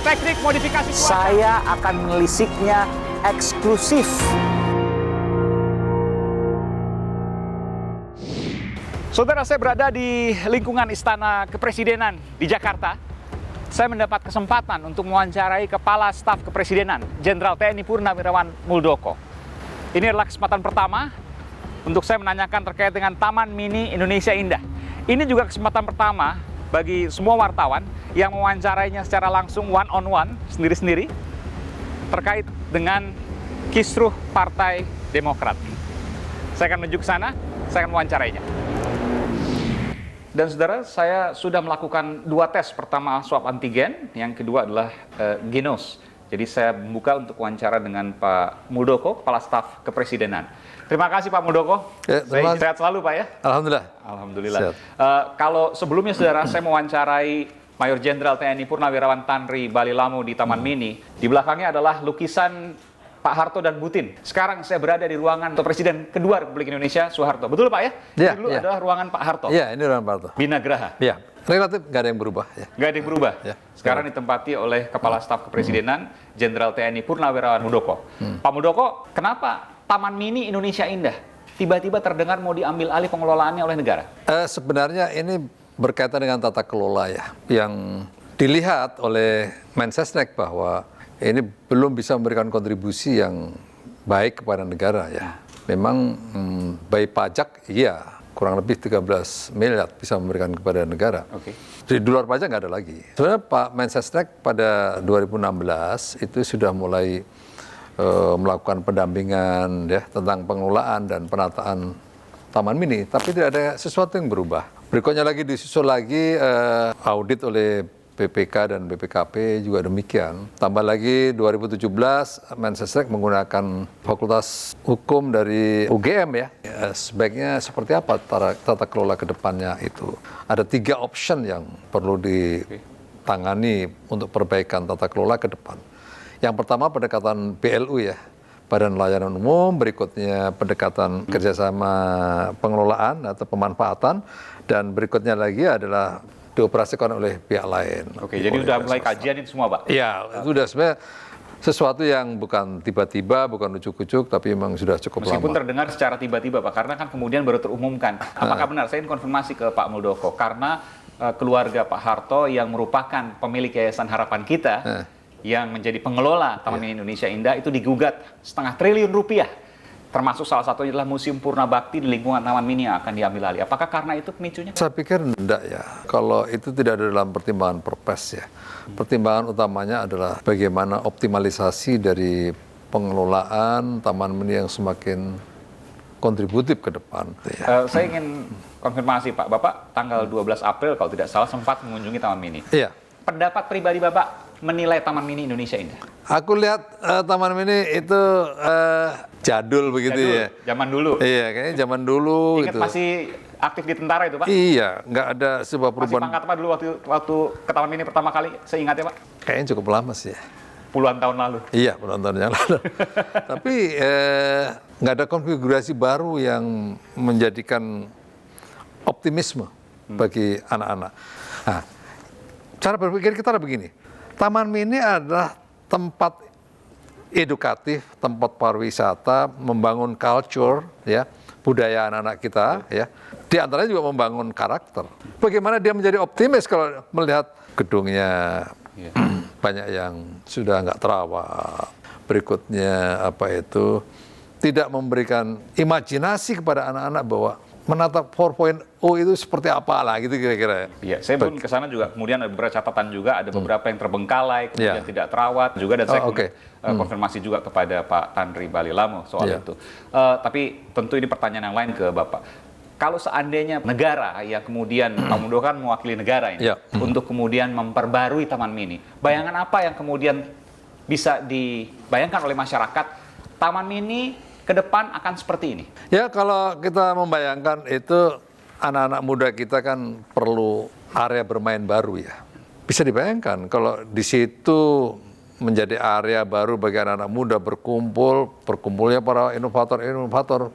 teknik modifikasi cuaca. Saya akan menelisiknya eksklusif. Saudara, saya berada di lingkungan Istana Kepresidenan di Jakarta. Saya mendapat kesempatan untuk mewawancarai Kepala Staf Kepresidenan, Jenderal TNI Purnawirawan Muldoko. Ini adalah kesempatan pertama untuk saya menanyakan terkait dengan Taman Mini Indonesia Indah. Ini juga kesempatan pertama bagi semua wartawan yang mewawancarainya secara langsung one on one, sendiri-sendiri, terkait dengan kisruh Partai Demokrat. Saya akan menuju ke sana, saya akan mewawancarainya. Dan saudara, saya sudah melakukan 2 tes. Pertama swab antigen, yang kedua adalah genos. Jadi saya membuka untuk wawancara dengan Pak Muldoko, Kepala Staf Kepresidenan. Terima kasih Pak Muldoko. Ya, Sehat selalu Pak ya? Alhamdulillah. Alhamdulillah. Kalau sebelumnya saudara, saya mewawancarai Mayor Jenderal TNI Purnawirawan Tanri Balilamo di Taman Mini. Di belakangnya adalah lukisan Pak Harto dan Butin. Sekarang saya berada di ruangan Presiden kedua Republik Indonesia, Soeharto. Betul Pak ya? Ya, Ini dulu adalah ruangan Pak Harto. Iya, ini ruangan Pak Harto. Bina Graha. Iya, relatif nggak ada yang berubah. Ya. Nggak ada yang berubah. Ya. Sekarang ditempati oleh Kepala Staf Kepresidenan, Jenderal TNI Purnawirawan Muldoko. Pak Muldoko, kenapa Taman Mini Indonesia Indah tiba-tiba terdengar mau diambil alih pengelolaannya oleh negara? Sebenarnya ini berkaitan dengan tata kelola ya, yang dilihat oleh Mensesnek bahwa ini belum bisa memberikan kontribusi yang baik kepada negara ya. Memang baik pajak iya, kurang lebih 13 miliar bisa memberikan kepada negara. Di luar pajak nggak ada lagi. Sebenarnya Pak Mensesnek pada 2016 itu sudah mulai melakukan pendampingan ya tentang pengelolaan dan penataan Taman Mini, tapi tidak ada sesuatu yang berubah. Berikutnya lagi disusul lagi audit oleh BPK dan BPKP juga demikian. Tambah lagi 2017 Mensesnek menggunakan Fakultas Hukum dari UGM ya. Sebaiknya seperti apa tata kelola ke depannya itu. Ada 3 option yang perlu ditangani untuk perbaikan tata kelola ke depan. Yang pertama pendekatan BLU ya, Badan Layanan Umum, berikutnya pendekatan kerjasama pengelolaan atau pemanfaatan, dan berikutnya lagi adalah dioperasikan oleh pihak lain. Jadi sudah mulai kajian itu semua Pak? Iya, itu sudah sebenarnya sesuatu yang bukan tiba-tiba, bukan ujuk-ujuk, tapi memang sudah cukup lama. Meskipun terdengar secara tiba-tiba Pak, karena kan kemudian baru terumumkan. Apakah benar? Saya ingin konfirmasi ke Pak Muldoko, karena keluarga Pak Harto yang merupakan pemilik Yayasan Harapan Kita, yang menjadi pengelola Taman Mini Indonesia Indah itu digugat setengah triliun rupiah. Termasuk salah satunya adalah Museum Purna Bakti di lingkungan Taman Mini yang akan diambil alih. Apakah karena itu pemicunya? Saya pikir enggak ya. Kalau itu tidak ada dalam pertimbangan Perpres ya. Pertimbangan utamanya adalah bagaimana optimalisasi dari pengelolaan Taman Mini yang semakin kontributif ke depan. Ya. Saya ingin konfirmasi Pak. Bapak tanggal 12 April kalau tidak salah sempat mengunjungi Taman Mini. Iya. Pendapat pribadi Bapak menilai Taman Mini Indonesia Indah? Aku lihat Taman Mini itu jadul begitu Jadul, ya. Zaman dulu. Iya, kayaknya zaman dulu. Ingat gitu. masih aktif di tentara itu Pak? Iya, nggak ada sebuah Masih perubahan. pangkat apa dulu waktu ke Taman Mini pertama kali? Saya ingat ya Pak? Kayaknya cukup lama sih ya. Puluhan tahun lalu. Iya, puluhan tahun yang lalu. Tapi nggak ada konfigurasi baru yang menjadikan optimisme bagi anak-anak. Nah, cara berpikir kita adalah begini. Taman Mini adalah tempat edukatif, tempat pariwisata, membangun culture, ya, budaya anak-anak kita, ya. Di antaranya juga membangun karakter. Bagaimana dia menjadi optimis kalau melihat gedungnya banyak yang sudah nggak terawat. Berikutnya tidak memberikan imajinasi kepada anak-anak bahwa menatap 4.0 itu seperti apa lah gitu kira-kira. Iya, saya pun ke sana juga kemudian ada beberapa catatan juga, ada beberapa yang terbengkalai, kemudian tidak terawat juga, dan saya konfirmasi juga kepada Pak Tanri Balilamo soal itu. Tapi tentu ini pertanyaan yang lain ke Bapak. Kalau seandainya negara yang kemudian Pak Muldoko kan mewakili negara ini untuk kemudian memperbarui Taman Mini, bayangan apa yang kemudian bisa dibayangkan oleh masyarakat Taman Mini ke depan akan seperti ini? Ya, kalau kita membayangkan itu anak-anak muda kita kan perlu area bermain baru ya. Bisa dibayangkan kalau di situ menjadi area baru bagi anak-anak muda berkumpulnya para inovator-inovator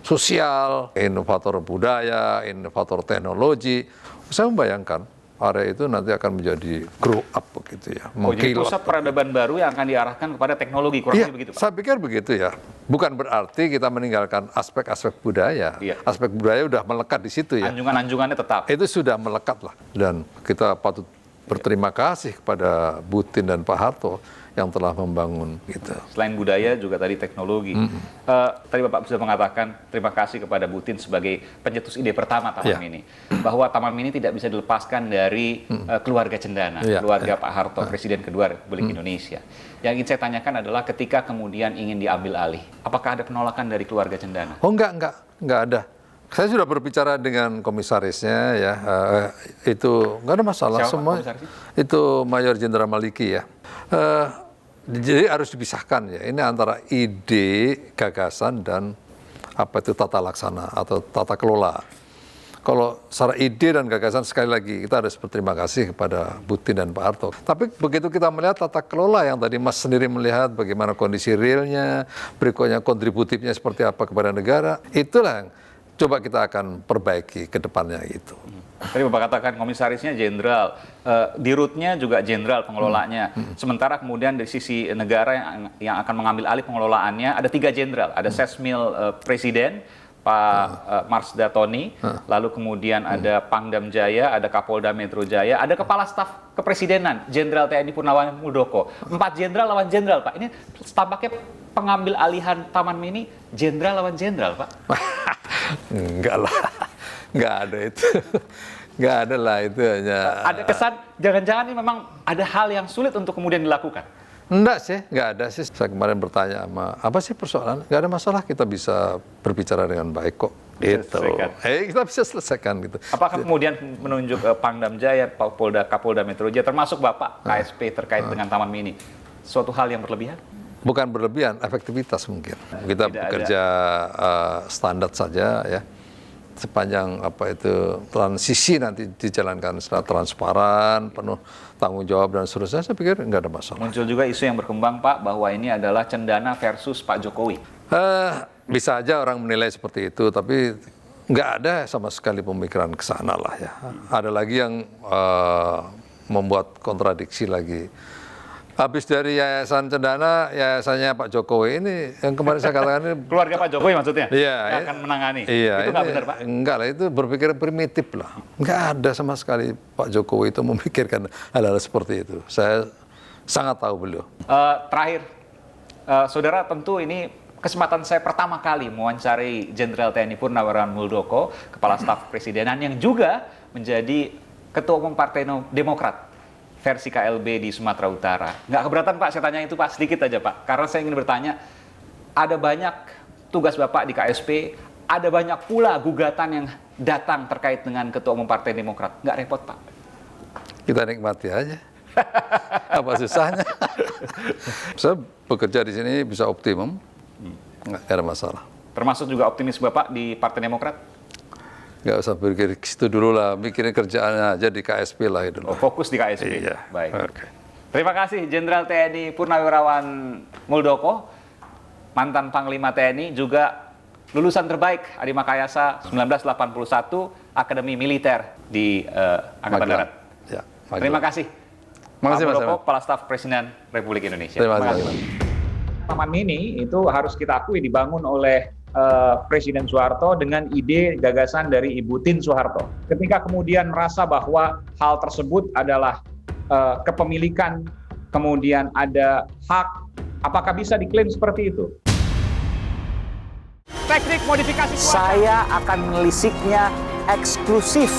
sosial, inovator budaya, inovator teknologi. Saya membayangkan area itu nanti akan menjadi grow up begitu ya. Oh, jadi mengkilat. pusat peradaban baru yang akan diarahkan kepada teknologi, kurang Iya, lebih begitu Pak? saya pikir begitu ya. Bukan berarti kita meninggalkan aspek-aspek budaya. Iya. Aspek budaya udah melekat di situ ya. Anjungan-anjungannya tetap. Itu sudah melekat lah. Dan kita patut berterima kasih kepada Bu Tien dan Pak Harto yang telah membangun gitu. Selain budaya juga tadi teknologi. Tadi Bapak sudah mengatakan terima kasih kepada Bu Tien sebagai pencetus ide pertama Taman Ya. Mini. Bahwa Taman Mini tidak bisa dilepaskan dari keluarga Cendana, Ya, keluarga Pak Harto, Presiden kedua Republik Indonesia. Yang ingin saya tanyakan adalah ketika kemudian ingin diambil alih, apakah ada penolakan dari keluarga Cendana? Oh enggak ada. Saya sudah berbicara dengan komisarisnya ya, itu nggak ada masalah. Siapa semua. komisarisnya? Itu Mayor Jenderal Maliki ya. Jadi harus dipisahkan ya. Ini antara ide, gagasan dan apa itu tata laksana atau tata kelola. Kalau secara ide dan gagasan sekali lagi kita harus berterima kasih kepada Bu Tien dan Pak Harto. Tapi begitu kita melihat tata kelola yang tadi Mas sendiri melihat bagaimana kondisi realnya, berikutnya kontributifnya seperti apa kepada negara, itulah yang coba kita akan perbaiki ke depannya gitu. Tadi Bapak katakan komisarisnya jenderal, dirutnya juga jenderal pengelolanya. Sementara kemudian dari sisi negara yang akan mengambil alih pengelolaannya ada 3 jenderal. Ada Sesmil Presiden, Pak Marsda Tony, lalu kemudian ada Pangdam Jaya, ada Kapolda Metro Jaya, ada Kepala Staf Kepresidenan, Jenderal TNI Purnawan Muldoko. 4 jenderal lawan jenderal, Pak. Ini tampaknya pengambil alihan Taman Mini, jenderal lawan jenderal, Pak. Enggak lah, enggak ada itu. Enggak ada lah, itu hanya... Ada kesan, jangan-jangan ini memang ada hal yang sulit untuk kemudian dilakukan. Enggak sih, enggak ada sih. Saya kemarin bertanya sama, apa sih persoalan? Enggak ada masalah, kita bisa berbicara dengan baik kok. Bisa Gitu. selesaikan. Kita bisa selesaikan gitu. Apakah kemudian menunjuk Pangdam Jaya, Kapolda Metro Jaya, termasuk Bapak KSP terkait dengan Taman Mini, suatu hal yang berlebihan? Bukan berlebihan, efektivitas mungkin. Kita Tidak bekerja standar saja ya. Sepanjang apa itu transisi nanti dijalankan secara transparan, penuh tanggung jawab dan seterusnya, saya pikir nggak ada masalah. Muncul juga isu yang berkembang Pak, bahwa ini adalah Cendana versus Pak Jokowi. Bisa aja orang menilai seperti itu, tapi nggak ada sama sekali pemikiran ke sana lah ya. Ada lagi yang membuat kontradiksi lagi. Habis dari Yayasan Cendana, yayasannya Pak Jokowi ini, yang kemarin saya katakan ini... Keluarga Pak Jokowi maksudnya? Iya. Yang akan menangani? Iya. Itu nggak benar Pak? Enggak lah, itu berpikir primitif lah. Nggak ada sama sekali Pak Jokowi itu memikirkan hal-hal seperti itu. Saya sangat tahu beliau. Terakhir, Saudara, tentu ini kesempatan saya pertama kali mewawancari Jenderal TNI Purnawan Muldoko, Kepala Staf Presidenan yang juga menjadi Ketua Umum Partai Demokrat versi KLB di Sumatera Utara. Nggak keberatan Pak, saya tanya itu Pak, sedikit aja Pak. Karena saya ingin bertanya, ada banyak tugas Bapak di KSP, ada banyak pula gugatan yang datang terkait dengan Ketua Umum Partai Demokrat. Nggak repot Pak? Kita nikmati aja. Apa susahnya? Saya bekerja di sini bisa optimum, nggak ada masalah. Termasuk juga optimis Bapak di Partai Demokrat? Nggak usah berpikir ke situ dulu lah, mikirin kerjaannya aja di KSP lah itu. Oh, fokus di KSP. Iya. Baik. Oke. Terima kasih Jenderal TNI Purnawirawan Muldoko, mantan Panglima TNI, juga lulusan terbaik Adi Makayasa 1981 Akademi Militer di Angkatan Darat. Ya, Terima kasih. Makasih, Pak Mas Muldoko, Eman. Kepala Staf Presiden Republik Indonesia. Terima kasih. Taman Mini itu harus kita akui dibangun oleh Presiden Soeharto dengan ide gagasan dari Ibu Tien Soeharto. Ketika kemudian merasa bahwa hal tersebut adalah kepemilikan, kemudian ada hak, apakah bisa diklaim seperti itu? Teknik modifikasi cuaca. Saya akan menelisiknya eksklusif